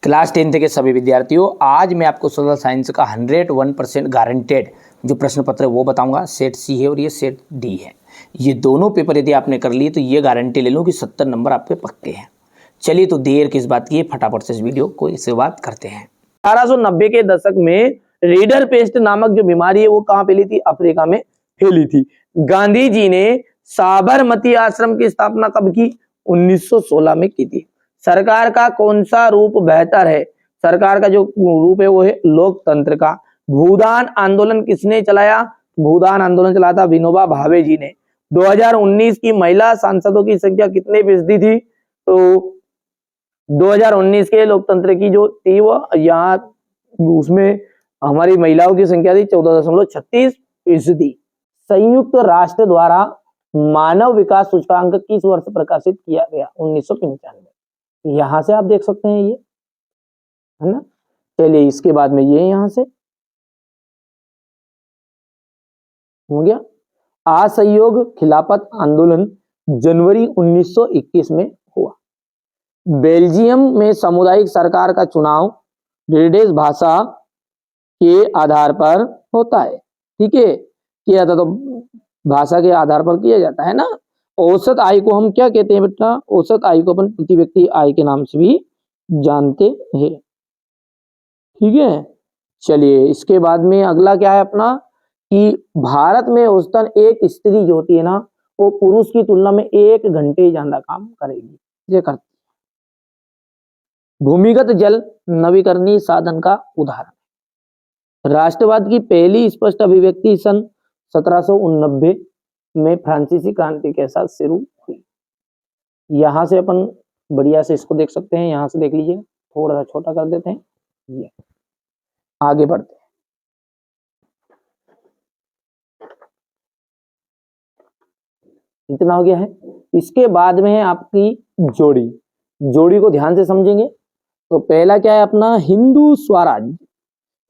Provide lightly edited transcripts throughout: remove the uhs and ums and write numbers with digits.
Class 10th के सभी विद्यार्थियों, आज मैं आपको सोशल साइंस का 101% गारंटेड जो प्रश्न पत्र है वो बताऊंगा। सेट सी है और ये सेट डी है। ये दोनों पेपर यदि आपने कर लिए तो ये गारंटी ले लो कि 70 नंबर आपके पक्के हैं। चलिए तो देर किस बात की है, फटाफट से इस वीडियो को शुरुआत करते हैं। 1890 के दशक में रीडर पेस्ट नामक जो बीमारी है वो कहाँ फैली थी? अफ्रीका में फैली थी। गांधी जी ने साबरमती आश्रम की स्थापना कब की? 1916 में की थी। सरकार का कौन सा रूप बेहतर है? सरकार का जो रूप है वो है लोकतंत्र का। भूदान आंदोलन किसने चलाया? भूदान आंदोलन चलाया था विनोबा भावे जी ने। 2019 की महिला सांसदों की संख्या कितने फीसदी थी? तो 2019 के लोकतंत्र की जो थी वो यहाँ उसमें हमारी महिलाओं की संख्या थी 14.36%। संयुक्त राष्ट्र द्वारा मानव विकास सूचकांक किस वर्ष प्रकाशित किया गया? 1995। यहां से आप देख सकते हैं ये, है ना। चलिए इसके बाद में ये यहां से हो गया। असहयोग खिलाफत आंदोलन जनवरी 1921 में हुआ। बेल्जियम में सामुदायिक सरकार का चुनाव ब्रिटिश भाषा के आधार पर होता है। ठीक है, किया था तो भाषा के आधार पर किया जाता है ना। औसत आय को हम क्या कहते हैं बेटा? औसत आय को अपन प्रति व्यक्ति आय के नाम से भी जानते हैं। ठीक है, चलिए इसके बाद में अगला क्या है अपना कि भारत में औसतन एक स्त्री जो होती है ना वो पुरुष की तुलना में 1 घंटे ज्यादा काम करेगी। ये करती। भूमिगत जल नवीकरणीय साधन का उदाहरण। राष्ट्रवाद की पहली स्पष्ट अभिव्यक्ति सन 1789 में फ्रांसीसी क्रांति के साथ शुरू हुई। यहां से अपन बढ़िया से इसको देख सकते हैं। यहां से देख लीजिए, थोड़ा सा छोटा कर देते हैं। ये आगे बढ़ते हैं। इतना हो गया है। इसके बाद में है आपकी जोड़ी। जोड़ी को ध्यान से समझेंगे तो पहला क्या है अपना? हिंदू स्वराज्य।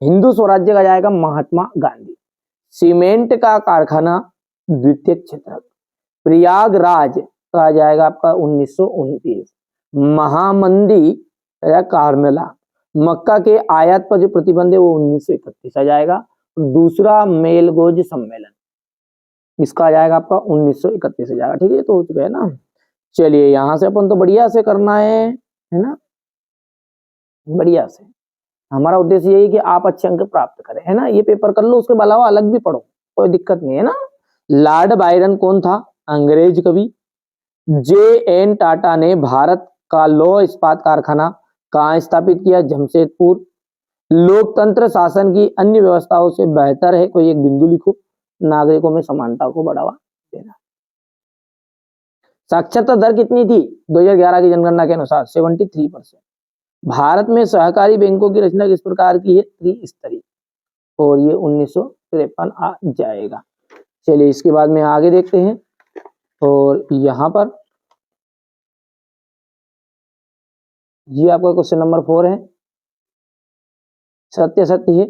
हिंदू स्वराज्य का जाएगा महात्मा गांधी। सीमेंट का कारखाना द्वितीय क्षेत्र। प्रयागराज का जाएगा आपका 1929। महामंदी या कार्नला। मक्का के आयात पर जो प्रतिबंध है वो 1931 आ जाएगा। दूसरा मेलगोज सम्मेलन इसका आ जाएगा आपका 1931 आ जाएगा। ठीक है, तो हो चुका है ना। चलिए यहां से अपन तो बढ़िया से करना है ना, बढ़िया से। हमारा उद्देश्य यही कि आप अच्छे अंक प्राप्त करें, है ना। ये पेपर कर लो, उसके अलावा अलग भी पढ़ो, कोई दिक्कत नहीं है ना। लॉर्ड बायरन कौन था? अंग्रेज कवि। जे.एन. टाटा ने भारत का लौह इस्पात कारखाना कहाँ स्थापित किया? जमशेदपुर। लोकतंत्र शासन की अन्य व्यवस्थाओं से बेहतर है, कोई एक बिंदु लिखो। नागरिकों में समानता को बढ़ावा देना। साक्षरता दर कितनी थी 2011 की जनगणना के अनुसार? 73%। भारत में सहकारी बैंकों की रचना किस प्रकार की है? त्रिस्तरीय। और ये 1953 आ जाएगा। चलिए इसके बाद में आगे देखते हैं। और यहां पर ये आपका क्वेश्चन नंबर 4 है। सत्य सत्य है।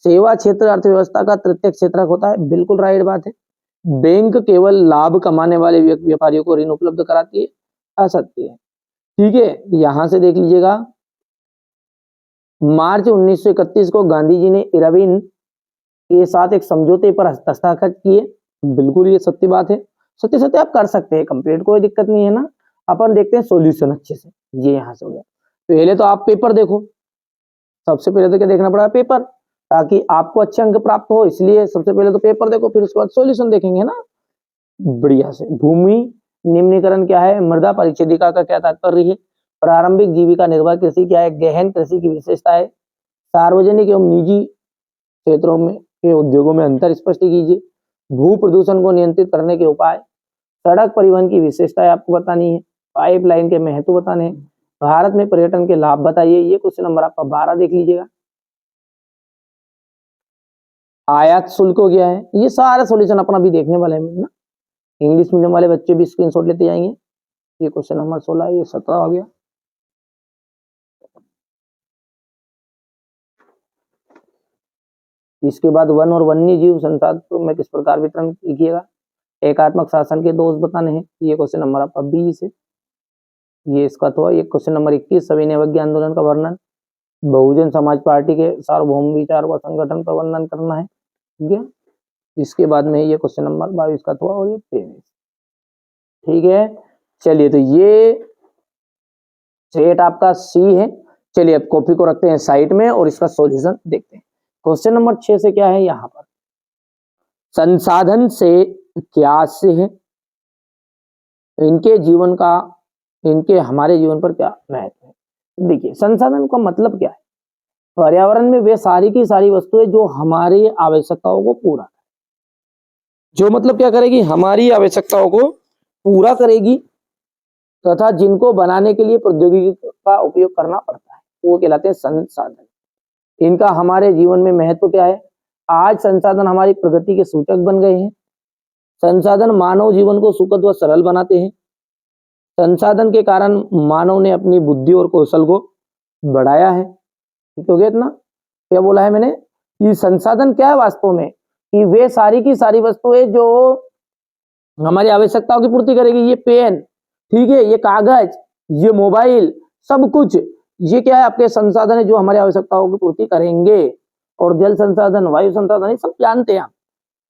सेवा क्षेत्र अर्थव्यवस्था का तृतीय क्षेत्रक होता है। बिल्कुल राइट बात है। बैंक केवल लाभ कमाने वाले व्यापारियों को ऋण उपलब्ध कराती है। असत्य है। ठीक है, यहां से देख लीजिएगा। मार्च 1931 को गांधी जी ने इरविन के साथ एक समझौते पर हस्ताक्षर किए। बिल्कुल ये सत्य बात है। सत्य सत्य आप कर सकते हैं कंप्लीट, कोई दिक्कत नहीं है ना। अपन देखते हैं सॉल्यूशन अच्छे से। ये यहां से हो गया। पहले तो आप पेपर देखो। सबसे पहले तो क्या देखना पड़ा? पेपर, ताकि आपको अच्छे अंक प्राप्त हो। इसलिए सबसे पहले तो पेपर देखो, फिर उसके बाद सॉल्यूशन देखेंगे ना बढ़िया से। भूमि निम्नीकरण क्या है? मृदा परिच्छेदिका का क्या तात्पर्य है? प्रारंभिक जीविका निर्भर कृषि क्या है? गहन कृषि की विशेषता है। सार्वजनिक एवं निजी क्षेत्रों में के उद्योगों में अंतर स्पष्ट कीजिए। भू प्रदूषण को नियंत्रित करने के उपाय। सड़क परिवहन की विशेषताएं आपको बतानी है। पाइपलाइन के महत्व बताने हैं। भारत में पर्यटन के लाभ बताइए। ये क्वेश्चन नंबर आपका 12 देख लीजिएगा। आयात शुल्क हो गया है। ये सारा सॉल्यूशन अपना भी देखने वाले हैं ना। इंग्लिश मीडियम वाले बच्चे भी स्क्रीनशॉट लेते जाएंगे। ये क्वेश्चन नंबर 16, ये 17 हो गया। इसके बाद वन और वन्य जीव संसाधन में किस प्रकार वितरण कीजिएगा? एकात्मक शासन के दोष बताने हैं। ये क्वेश्चन नंबर आपका 20 है। ये इसका तो ये क्वेश्चन नंबर 21 सविनय अवज्ञा आंदोलन का वर्णन। बहुजन समाज पार्टी के सार्वभौम विचार व संगठन प्रबंधन करना है। ठीक है, इसके बाद में ये क्वेश्चन नंबर 22 का हुआ और ये 23। ठीक है, चलिए तो ये सेट आपका सी है। चलिए अब कॉपी को रखते हैं साइड में और इसका सॉल्यूशन देखते हैं। क्वेश्चन नंबर 6 से क्या है, यहाँ पर संसाधन से क्या से है, इनके जीवन का, इनके हमारे जीवन पर क्या महत्व है। देखिए संसाधन का मतलब क्या है, पर्यावरण में वे सारी की सारी वस्तुएं जो हमारी आवश्यकताओं को पूरा, जो मतलब क्या करेगी, हमारी आवश्यकताओं को पूरा करेगी तथा जिनको बनाने के लिए प्रौद्योगिकी का उपयोग करना पड़ता है, वो कहलाते हैं संसाधन। इनका हमारे जीवन में महत्व क्या है, आज संसाधन हमारी प्रगति के सूचक बन गए हैं। संसाधन मानव जीवन को सुखद व सरल बनाते हैं। संसाधन के कारण मानव ने अपनी बुद्धि और कौशल को बढ़ाया है। ठीक हो गया इतना, क्या बोला है मैंने कि संसाधन क्या है वास्तव में, कि वे सारी की सारी वस्तुएं जो हमारी आवश्यकताओं की पूर्ति करेगी। ये पेन, ठीक है, ये कागज, ये मोबाइल, सब कुछ ये क्या है, आपके संसाधन है जो हमारी आवश्यकताओं की पूर्ति करेंगे। और जल संसाधन, वायु संसाधन, ये सब जानते हैं आप।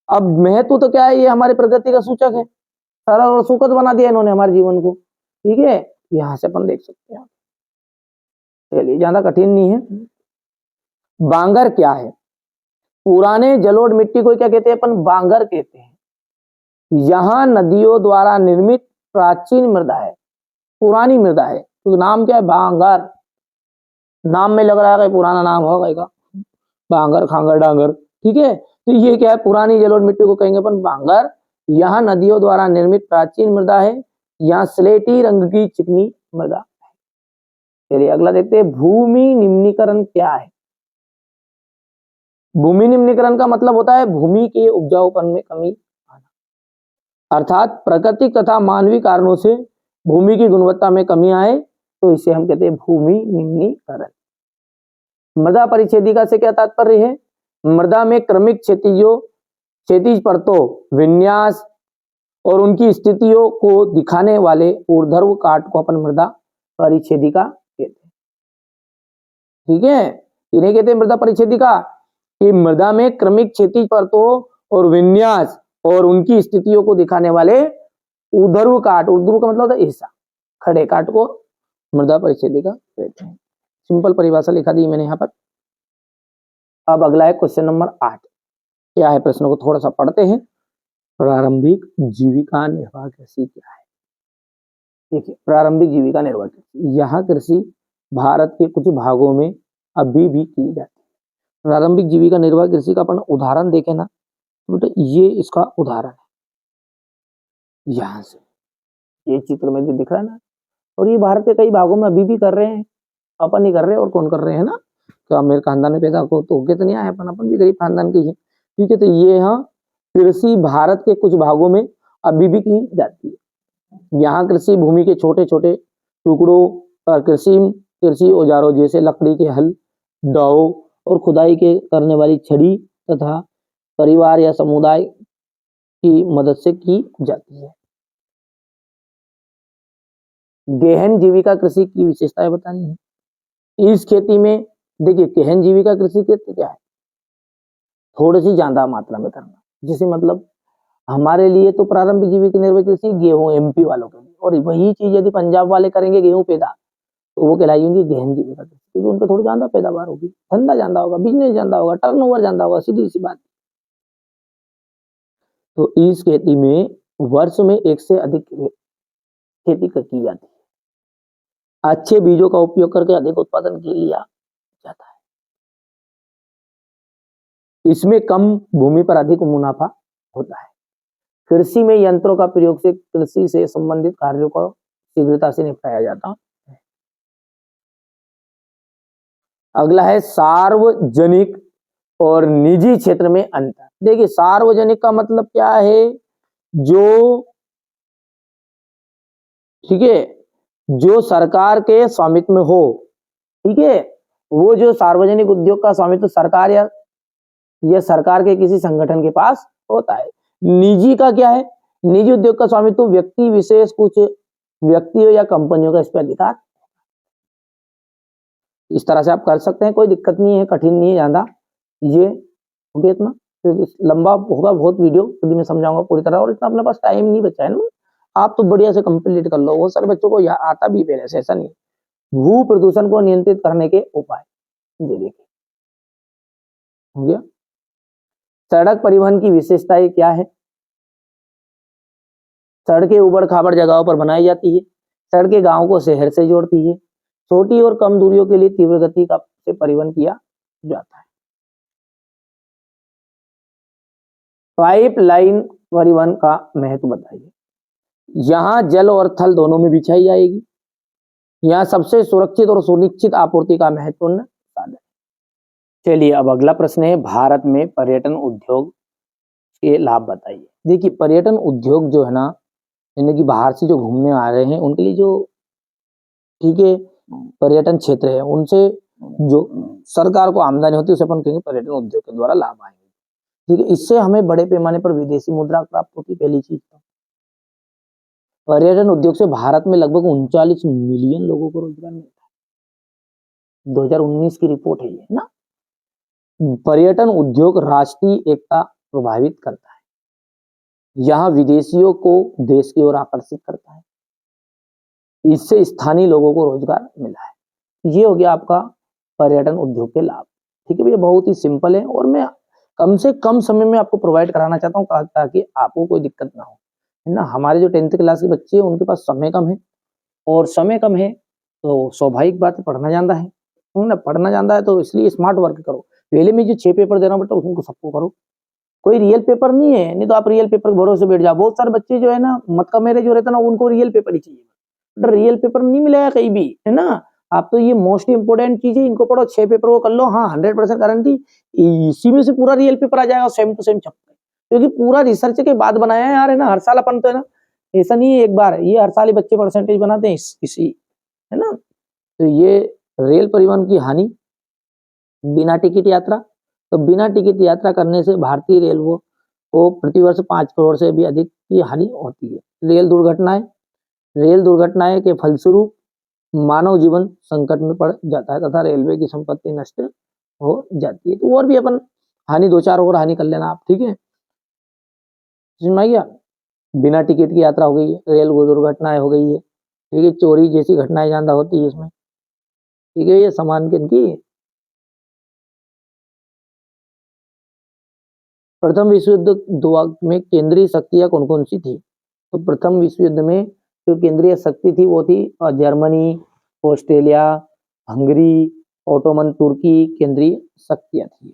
अब महत्व तो क्या है, ये हमारी प्रगति का सूचक है, सरल और सुखद बना दिया इन्होंने हमारे जीवन को। ठीक है, यहां से अपन देख सकते हैं। चलिए ज्यादा कठिन नहीं है। बांगर क्या है, पुराने जलोढ़ मिट्टी को क्या कहते हैं अपन, बांगर कहते हैं। यहां नदियों द्वारा निर्मित प्राचीन मृदा है, पुरानी मृदा है, तो नाम क्या है, बांगर। नाम में लग रहा है पुराना नाम होगा, बांगर खांगर डांगर। ठीक है, तो ये क्या है, पुरानी जलोढ़ मिट्टी को कहेंगे अपन बांगर। यहाँ नदियों द्वारा निर्मित प्राचीन मृदा है, यहाँ स्लेटी रंग की चिकनी मृदा है। चलिए अगला देखते हैं, भूमि निम्नीकरण क्या है। भूमि निम्नीकरण का मतलब होता है भूमि के उपजाऊपन में कमी आना, अर्थात प्राकृतिक तथा मानवीय कारणों से भूमि की गुणवत्ता में कमी आए तो इसे हम कहते हैं भूमि निम्नीकरण। मृदा परिच्छेदिका से क्या तात्पर्य है, मृदा में क्रमिक क्षैतिज परतों, विन्यास और उनकी स्थितियों को दिखाने वाले ऊर्ध्व काट को अपन मृदा परिच्छेदिका कहते हैं। ठीक है, इन्हें कहते हैं मृदा परिच्छेदिका, कि मृदा में क्रमिक क्षैतिज परतों और विन्यास और उनकी स्थितियों को दिखाने वाले ऊर्ध्व काट, ऊर्ध्व का मतलब होता है हिस्सा, खड़े काट को मृदा परिच्छेदिका कहते हैं। सिंपल परिभाषा लिखा दी मैंने यहाँ पर। अब अगला है क्वेश्चन नंबर 8। क्या है, प्रश्नों को थोड़ा सा पढ़ते हैं। प्रारंभिक जीविका निर्वाह कृषि क्या है। देखिए प्रारंभिक जीविका निर्वाह कृषि, यहाँ कृषि भारत के कुछ भागों में अभी भी की जाती है। प्रारंभिक जीविका निर्वाह कृषि का अपन उदाहरण देखें ना, तो ये इसका उदाहरण है, यहाँ से ये चित्र में जो दिख रहा है ना, और ये भारत के कई भागों में अभी भी कर रहे हैं। अपन नहीं कर रहे और कौन कर रहे हैं ना, क्या मेरे खानदान में पैदा हो तो कितने आए, अपन भी गरीब खानदान के ही है। ठीक है, तो ये यहाँ कृषि भारत के कुछ भागों में अभी भी की जाती है। यहाँ कृषि भूमि के छोटे छोटे टुकड़ों पर कृषि औजारों जैसे लकड़ी के हल, दाव और खुदाई के करने वाली छड़ी तथा परिवार या समुदाय की मदद से की जाती है। गहन जीविका कृषि की विशेषताएं बतानी है। इस खेती में देखिए गहन जीविका कृषि खेती क्या है, थोड़ी सी ज्यादा मात्रा में करना, जिसे मतलब हमारे लिए तो प्रारंभिक जीविका निर्वाह कृषि गेहूं एमपी वालों के लिए, और वही चीज यदि पंजाब वाले करेंगे गेहूं पैदा, तो वो कहलाएंगे गहन जीविका कृषि, क्योंकि उनका थोड़ी ज्यादा पैदावार होगी, धंधा ज्यादा होगा, बिजनेस ज्यादा होगा, टर्नओवर ज्यादा होगा, सीधी सी बात। तो इस खेती में वर्ष में एक से अधिक खेती की जाती है। अच्छे बीजों का उपयोग करके अधिक उत्पादन किया जाता है। इसमें कम भूमि पर अधिक मुनाफा होता है। कृषि में यंत्रों का प्रयोग से कृषि से संबंधित कार्यों को शीघ्रता से निपटाया जाता है। अगला है सार्वजनिक और निजी क्षेत्र में अंतर। देखिए सार्वजनिक का मतलब क्या है, जो ठीक है, जो सरकार के स्वामित्व में हो। ठीक है, वो जो सार्वजनिक उद्योग का स्वामित्व सरकार या सरकार के किसी संगठन के पास होता है। निजी का क्या है, निजी उद्योग का स्वामित्व व्यक्ति विशेष, कुछ व्यक्तियों या कंपनियों का इस पर अधिकार। इस तरह से आप कर सकते हैं, कोई दिक्कत नहीं है, कठिन नहीं है ज़्यादा। ये हो गया इतना, क्योंकि लंबा होगा बहुत वीडियो, यदि मैं समझाऊंगा पूरी तरह, और इतना अपने पास टाइम नहीं बचा है ना। आप तो बढ़िया से कंप्लीट कर लो, बहुत सारे बच्चों को आता भी पहले से, ऐसा नहीं। भू प्रदूषण को नियंत्रित करने के उपाय, ये देखिए हो गया। सड़क परिवहन की विशेषताएं क्या है? सड़कें उबड़ खाबड़ जगहों पर बनाई जाती है। सड़कें गांव को शहर से जोड़ती है। छोटी और कम दूरियों के लिए तीव्र गति का से परिवहन किया जाता है। पाइप लाइन परिवहन का महत्व बताइए। यहाँ जल और थल दोनों में बिछाई जाएगी। यहाँ सबसे सुरक्षित और सुनिश्चित आपूर्ति का महत्वपूर्ण साधन। चलिए अब अगला प्रश्न है, भारत में पर्यटन उद्योग के लाभ बताइए। देखिए पर्यटन उद्योग जो है ना, यानी कि बाहर से जो घूमने आ रहे हैं उनके लिए जो, ठीक है, पर्यटन क्षेत्र है, उनसे जो सरकार को आमदनी होती है उसे अपन कहेंगे पर्यटन उद्योग के द्वारा लाभ आएंगे। ठीक है, इससे हमें बड़े पैमाने पर विदेशी मुद्रा प्राप्त होती है, पहली चीज। पर्यटन उद्योग से भारत में लगभग 39 मिलियन लोगों को रोजगार मिलता है। 2019 की रिपोर्ट है ये ना। पर्यटन उद्योग राष्ट्रीय एकता प्रभावित करता है। यहाँ विदेशियों को देश की ओर आकर्षित करता है। इससे स्थानीय लोगों को रोजगार मिला है। ये हो गया आपका पर्यटन उद्योग के लाभ। ठीक है भैया, बहुत ही सिंपल है, और मैं कम से कम समय में आपको प्रोवाइड कराना चाहता हूँ ताकि आपको कोई दिक्कत ना हो, है ना। हमारे जो 10th क्लास के बच्चे हैं उनके पास समय कम है, और समय कम है तो स्वाभाविक बात है पढ़ना जानता है ना, पढ़ना जानता है तो इसलिए स्मार्ट वर्क करो। पहले मैं जो 6 पेपर दे रहा हूँ बेटा उसको सबको करो, कोई रियल पेपर नहीं है, नहीं तो आप रियल पेपर के भरोसे बैठ जाओ। बहुत सारे बच्चे जो है ना, मतलब मेरे जो रहता है ना, उनको रियल पेपर ही चाहिए, तो रियल पेपर नहीं मिलेगा कहीं भी, है ना। आप तो ये मोस्ट इंपोर्टेंट चीज है, इनको पढ़ो, 6 पेपर को कर लो, हाँ 100% गारंटी इसी में से पूरा रियल पेपर आ जाएगा, सेम टू सेम छपे, क्योंकि पूरा रिसर्च के बाद बनाया है यार, है ना। हर साल अपन तो है ना, ऐसा नहीं है एक बार, ये हर साल ही बच्चे परसेंटेज बनाते हैं इसी, है ना। तो ये रेल परिवहन की हानि, बिना टिकट यात्रा, तो बिना टिकट यात्रा करने से भारतीय रेलवे को प्रतिवर्ष 5 करोड़ से भी अधिक की हानि होती है। रेल दुर्घटनाएं के फलस्वरूप मानव जीवन संकट में पड़ जाता है तथा रेलवे की संपत्ति नष्ट हो जाती है। तो और भी अपन हानि, 2-4 और हानि कर लेना आप, ठीक है। समझ में आ गया? बिना टिकट की यात्रा हो गई है, रेल दुर्घटनाएं हो गई है, ठीक है, चोरी जैसी घटनाएं ज्यादा होती है इसमें, ठीक है। ये सामान की प्रथम विश्व युद्ध में केंद्रीय शक्तियां कौन कौन सी थी? तो प्रथम विश्व युद्ध में जो केंद्रीय शक्ति थी वो थी जर्मनी, ऑस्ट्रेलिया, हंगरी, ओटोमन तुर्की केंद्रीय शक्तियां थी।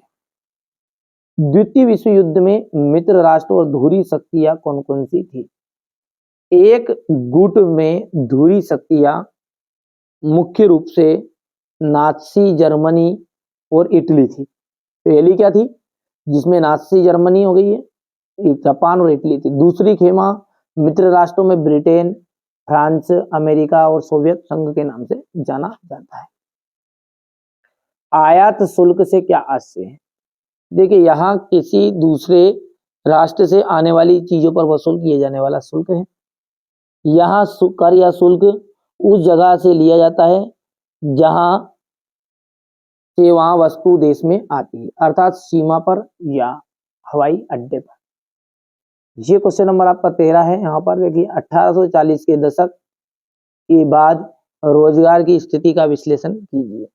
द्वितीय विश्व युद्ध में मित्र राष्ट्र और धुरी शक्तियां कौन कौन सी थी? एक गुट में धुरी शक्तियां मुख्य रूप से नाजी जर्मनी और इटली थी। पहली क्या थी जिसमें नाजी जर्मनी हो गई है, जापान और इटली थी। दूसरी खेमा मित्र राष्ट्रों में ब्रिटेन, फ्रांस, अमेरिका और सोवियत संघ के नाम से जाना जाता है। आयात शुल्क से क्या आशय है? देखिए यहाँ किसी दूसरे राष्ट्र से आने वाली चीजों पर वसूल किए जाने वाला शुल्क है। यहाँ कर या शुल्क उस जगह से लिया जाता है जहां से वहां वस्तु देश में आती है, अर्थात सीमा पर या हवाई अड्डे पर। ये क्वेश्चन नंबर आपका 13 है। यहाँ पर देखिए 1840 के दशक के बाद रोजगार की स्थिति का विश्लेषण कीजिए।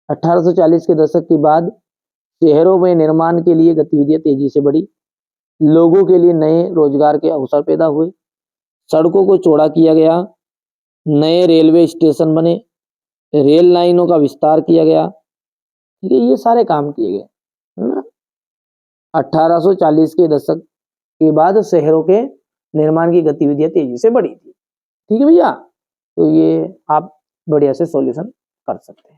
1840 के दशक के बाद शहरों में निर्माण के लिए गतिविधियां तेजी से बढ़ी, लोगों के लिए नए रोजगार के अवसर पैदा हुए, सड़कों को चौड़ा किया गया, नए रेलवे स्टेशन बने, रेल लाइनों का विस्तार किया गया, ठीक है, ये सारे काम किए गए, है ना। 1840 के दशक के बाद शहरों के निर्माण की गतिविधियां तेजी से बढ़ी थी, ठीक है भैया। तो ये आप बढ़िया से सॉल्यूशन कर सकते हैं।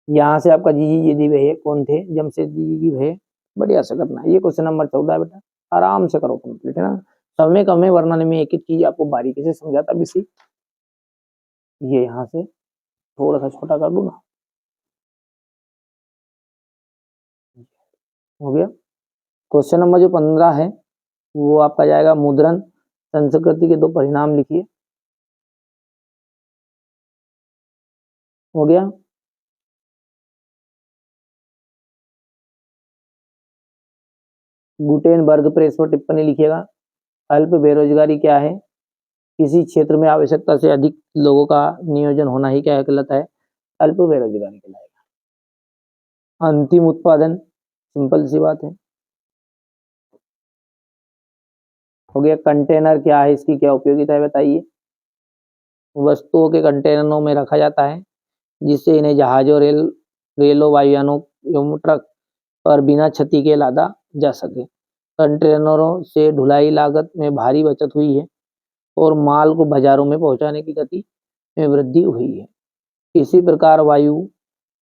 यहाँ से आपका जी जी भैया कौन थे? जमशेदजी जी भैया, बढ़िया से करना है। ये क्वेश्चन नंबर 14 है बेटा, आराम से करो कंप्लीट, है ना। समय कम है वरना मैं एक एक चीज आपको बारीकी से समझाता भी सी। ये यहाँ से थोड़ा सा छोटा कर दूं ना, हो गया। क्वेश्चन नंबर जो 15 है वो आपका जाएगा मुद्रण संस्कृति के 2 परिणाम लिखिए। हो गया। गुटेनबर्ग प्रेस पर टिप्पणी लिखिएगा। अल्प बेरोजगारी क्या है? किसी क्षेत्र में आवश्यकता से अधिक लोगों का नियोजन होना ही क्या कहलाता है? अल्प बेरोजगारी कहलाएगा। अंतिम उत्पादन, सिंपल सी बात है। हो गया। कंटेनर क्या है, इसकी क्या उपयोगिता है बताइए? वस्तुओं के कंटेनरों में रखा जाता है जिससे इन्हें जहाजों, रेलों, वायुयानों एवं ट्रक पर बिना क्षति के लादा जा सके। कंटेनरों से ढुलाई लागत में भारी बचत हुई है और माल को बाजारों में पहुंचाने की गति में वृद्धि हुई है। इसी प्रकार वायु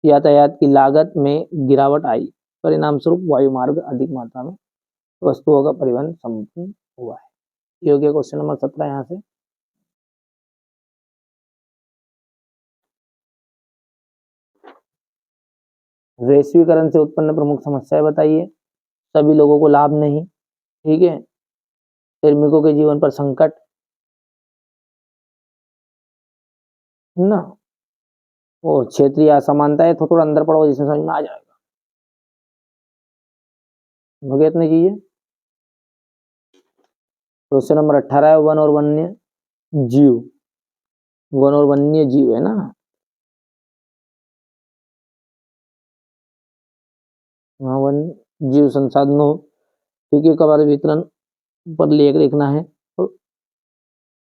यातायात की लागत में गिरावट आई, परिणाम स्वरूप वायु मार्ग अधिक मात्रा में वस्तुओं का परिवहन संभव हुआ है। ये हो गया क्वेश्चन नंबर 17। यहाँ से वैश्वीकरण से उत्पन्न प्रमुख समस्याएं बताइए। सभी लोगों को लाभ नहीं, ठीक है। श्रमिकों के जीवन पर संकट ना, और क्षेत्रीय असमानताएं। थोड़ा अंदर पढ़ो जिसमें समझ में आ जाएगा। हो गया इतनी चीजें। क्वेश्चन नंबर 18 है वन और वन्य जीव। वन और वन्य जीव है ना। हाँ, वन जीव संसाधनों, ठीक है, का वितरण पर लेख लिखना है और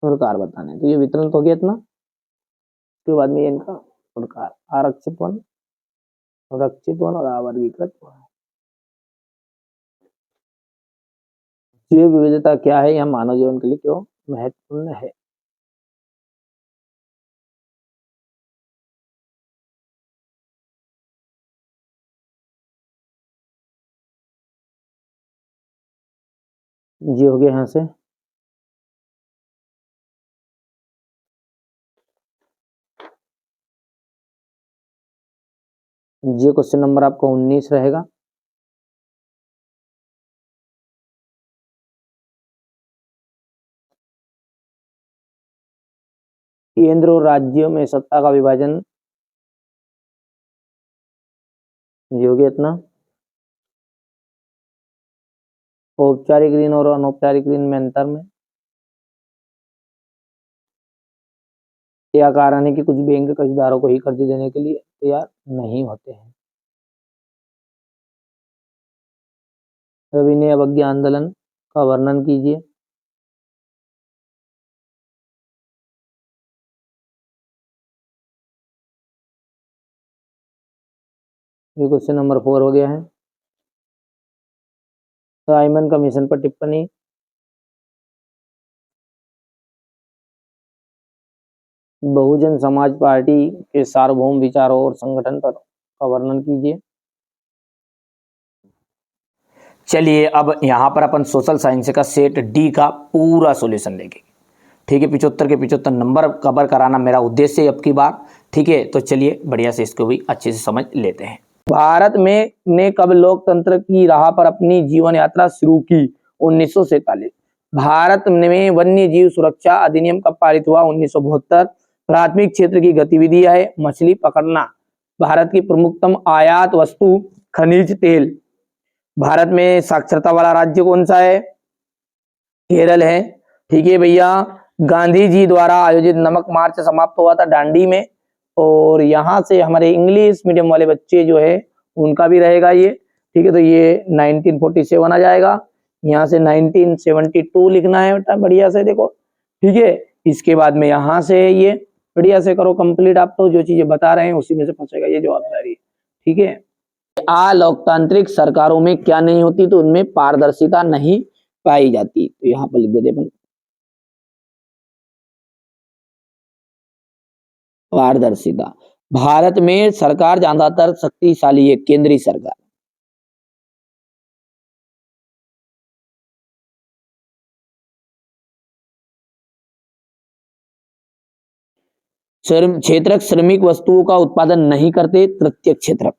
प्रकार बताना है। तो ये वितरण तो हो गया इतना। उसके बाद में इनका प्रकार, आरक्षित वन, सुरक्षित वन और अवर्गीकृत वन। जैव विविधता क्या है, यह मानव जीवन के लिए क्यों महत्वपूर्ण है? ये हो गया यहाँ से। ये क्वेश्चन नंबर आपका 19 रहेगा। केंद्र और राज्यों में सत्ता का विभाजन। ये हो गया इतना। औपचारिक ऋण और अनौपचारिक ऋण में अंतर में यह कारण है कि कुछ बैंक कर्जदारों को ही कर्ज देने के लिए तैयार नहीं होते हैं। सविनय अवज्ञा आंदोलन का वर्णन कीजिए। ये क्वेश्चन नंबर 4 हो गया है। साइमन कमीशन पर टिप्पणी। बहुजन समाज पार्टी के सार्वभौम विचारों और संगठन पर का वर्णन कीजिए। चलिए अब यहाँ पर अपन सोशल साइंस का सेट डी का पूरा सॉल्यूशन लेंगे, ठीक है। 75 के 75 नंबर कवर कराना मेरा उद्देश्य है अब की बार, ठीक है। तो चलिए बढ़िया से इसको भी अच्छे से समझ लेते हैं। भारत में ने कब लोकतंत्र की राह पर अपनी जीवन यात्रा शुरू की? 1947। भारत में वन्य जीव सुरक्षा अधिनियम कब पारित हुआ? 1972। प्राथमिक क्षेत्र की गतिविधियां है मछली पकड़ना। भारत की प्रमुखतम आयात वस्तु खनिज तेल। भारत में साक्षरता वाला राज्य कौन सा है? केरल है, ठीक है भैया। गांधी जी द्वारा आयोजित नमक मार्च समाप्त हुआ था दांडी में, और यहाँ से हमारे इंग्लिश मीडियम वाले बच्चे जो है उनका भी रहेगा ये, ठीक है। तो ये 1947 आ जाएगा। यहाँ से 1972 लिखना है बेटा, बढ़िया से देखो, ठीक है। इसके बाद में यहाँ से ये बढ़िया से करो कंप्लीट। आप तो जो चीजें बता रहे हैं उसी में से फंसेगा ये जवाबदारी, ठीक है। लोकतांत्रिक सरकारों में क्या नहीं होती? तो उनमें पारदर्शिता नहीं पाई जाती। तो यहाँ पर लिख देते अपन पारदर्शिता। भारत में सरकार ज्यादातर शक्तिशाली है, केंद्रीय सरकार। क्षेत्रक श्रमिक वस्तुओं का उत्पादन नहीं करते, तृतीय क्षेत्रक।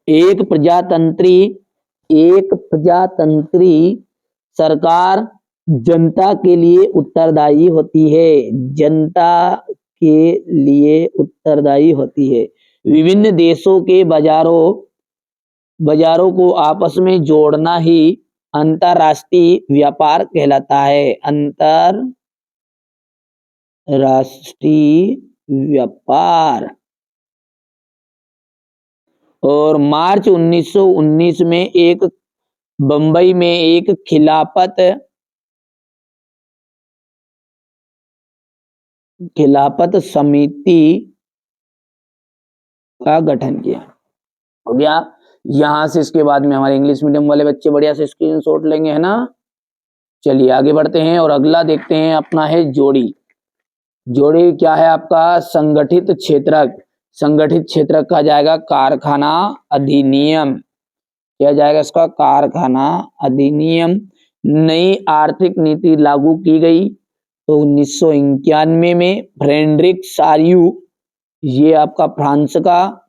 एक प्रजातंत्री सरकार जनता के लिए उत्तरदायी होती है, जनता के लिए उत्तरदायी होती है। विभिन्न देशों के बाजारों को आपस में जोड़ना ही अंतरराष्ट्रीय व्यापार कहलाता है, अंतरराष्ट्रीय व्यापार। और मार्च 1919 में एक बंबई में एक खिलाफत समिति का गठन किया। हो गया। यहां से इसके बाद में हमारे इंग्लिश मीडियम वाले बच्चे बढ़िया से स्क्रीनशॉट लेंगे, है ना। चलिए आगे बढ़ते हैं और अगला देखते हैं अपना है जोड़ी। जोड़ी क्या है आपका, संगठित क्षेत्रक। संगठित क्षेत्रक कहा जाएगा कारखाना अधिनियम, क्या जाएगा इसका, कारखाना अधिनियम। नई आर्थिक नीति लागू की गई तो 1991 में फ्रेडरिक सार्यू, ये आपका फ्रांस का।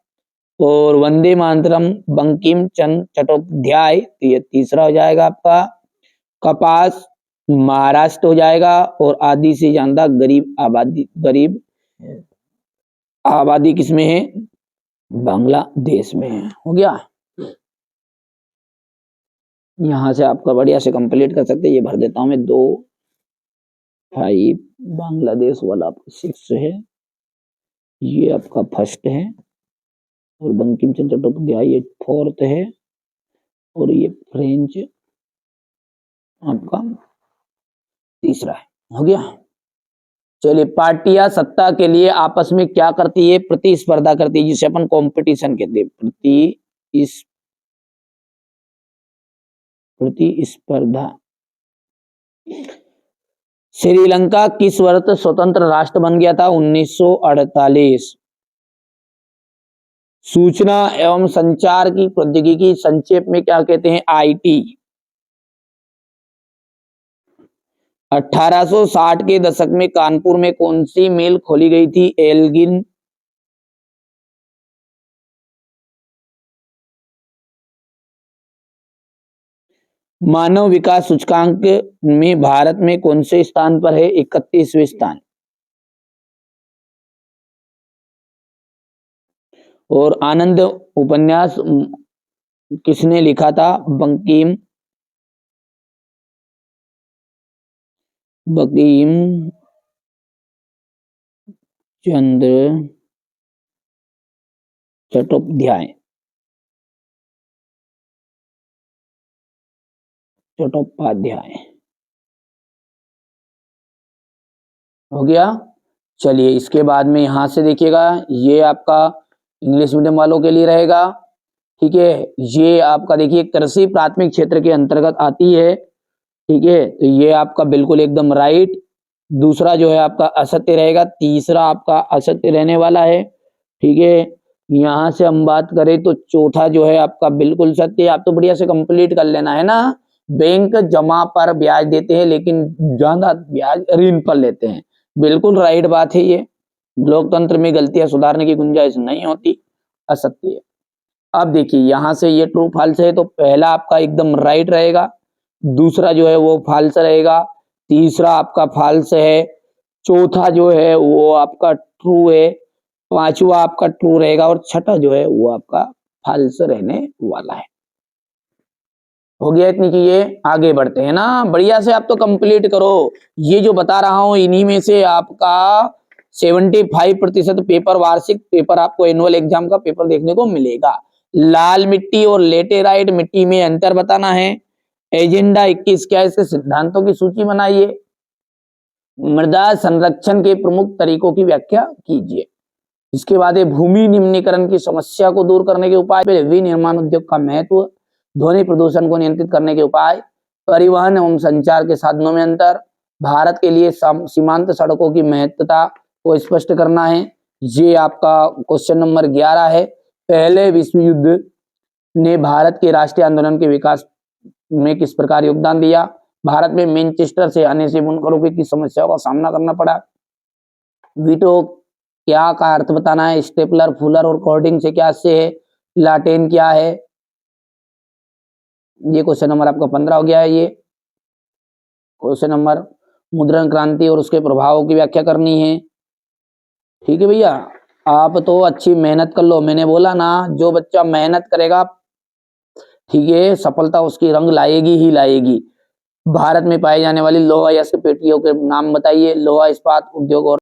और वंदे मातरम बंकिम चंद्र चट्टोपाध्याय, तो ये तीसरा हो जाएगा आपका। कपास महाराष्ट्र हो जाएगा। और आधी से ज्यादा गरीब आबादी किसमें है, बांग्लादेश में है। हो गया। यहां से आपका बढ़िया से कंप्लीट कर सकते हैं। ये भर देता हूं मैं 2 5, बांग्लादेश वाला आपका 6 है, ये आपका फर्स्ट है। और बंकिम चंद्र चट्टोपाध्याय ये 4th है। और ये फ्रेंच आपका तीसरा है। हो गया। चलिए, पार्टियां सत्ता के लिए आपस में क्या करती है, प्रतिस्पर्धा करती है, जिसे अपन कंपटीशन कहते हैं, प्रतिस्पर्धा। श्रीलंका किस वर्ष स्वतंत्र राष्ट्र बन गया था, 1948। सूचना एवं संचार की प्रौद्योगिकी संक्षेप में क्या कहते हैं, आईटी। 1860 के दशक में कानपुर में कौन सी मिल खोली गई थी, एल्गिन। मानव विकास सूचकांक में भारत में कौन से स्थान पर है, 31वें स्थान। और आनंद उपन्यास किसने लिखा था, बंकिम चंद्र चट्टोपाध्याय। हो गया। चलिए, इसके बाद में यहां से देखिएगा, ये आपका इंग्लिश मीडियम वालों के लिए रहेगा। ठीक है, ये आपका देखिए कृषि प्राथमिक क्षेत्र के अंतर्गत आती है। ठीक है, तो ये आपका बिल्कुल एकदम राइट। दूसरा जो है आपका असत्य रहेगा, तीसरा आपका असत्य रहने वाला है। ठीक है, यहां से हम बात करें तो चौथा जो है आपका बिल्कुल सत्य। आप तो बढ़िया से कंप्लीट कर लेना, है ना। बैंक जमा पर ब्याज देते हैं लेकिन ज्यादा ब्याज ऋण पर लेते हैं, बिल्कुल राइट बात है ये। लोकतंत्र में गलतियां सुधारने की गुंजाइश नहीं होती, असत्य है। अब देखिए यहां से ये ट्रू फॉल्स है, तो पहला आपका एकदम राइट रहेगा, दूसरा जो है वो फॉल्स रहेगा, तीसरा आपका फॉल्स है, चौथा जो है वो आपका ट्रू है, पांचवा आपका ट्रू रहेगा और छठा जो है वो आपका फॉल्स रहने वाला है। हो गया इतनी चीजें, आगे बढ़ते हैं ना। बढ़िया से आप तो कंप्लीट करो। ये जो बता रहा हूं इन्हीं में से आपका 75% पेपर, वार्षिक पेपर आपको एनुअल एग्जाम का पेपर देखने को मिलेगा। लाल मिट्टी और लेटेराइट मिट्टी में अंतर बताना है। एजेंडा 21 क्या है, इसके सिद्धांतों की सूची बनाइए। मृदा संरक्षण के प्रमुख तरीकों की व्याख्या कीजिए। इसके बाद भूमि निम्नीकरण की समस्या को दूर करने के उपाय, विनिर्माण उद्योग का महत्व, ध्वनि प्रदूषण को नियंत्रित करने के उपाय, परिवहन एवं संचार के साधनों में अंतर, भारत के लिए सीमांत सड़कों की महत्वता को स्पष्ट करना है। ये आपका क्वेश्चन नंबर 11 है। पहले विश्व युद्ध ने भारत के राष्ट्रीय आंदोलन के विकास में किस प्रकार योगदान दिया, भारत में मैनचेस्टर से आने से बुनकरों की किस समस्या का सामना करना पड़ा, वीटो क्या का अर्थ बताना है, स्टेपलर, फुलर और कॉर्डिंग से क्या से है, लाटेन क्या है। ये क्वेश्चन नंबर आपका 15 हो गया है। ये क्वेश्चन नंबर मुद्रण क्रांति और उसके प्रभावों की व्याख्या करनी है। ठीक है भैया, आप तो अच्छी मेहनत कर लो, मैंने बोला ना जो बच्चा मेहनत करेगा ठीक है सफलता उसकी रंग लाएगी ही लाएगी। भारत में पाई जाने वाली लोहा या पेटियों के नाम बताइए। लोहा इस्पात उद्योग और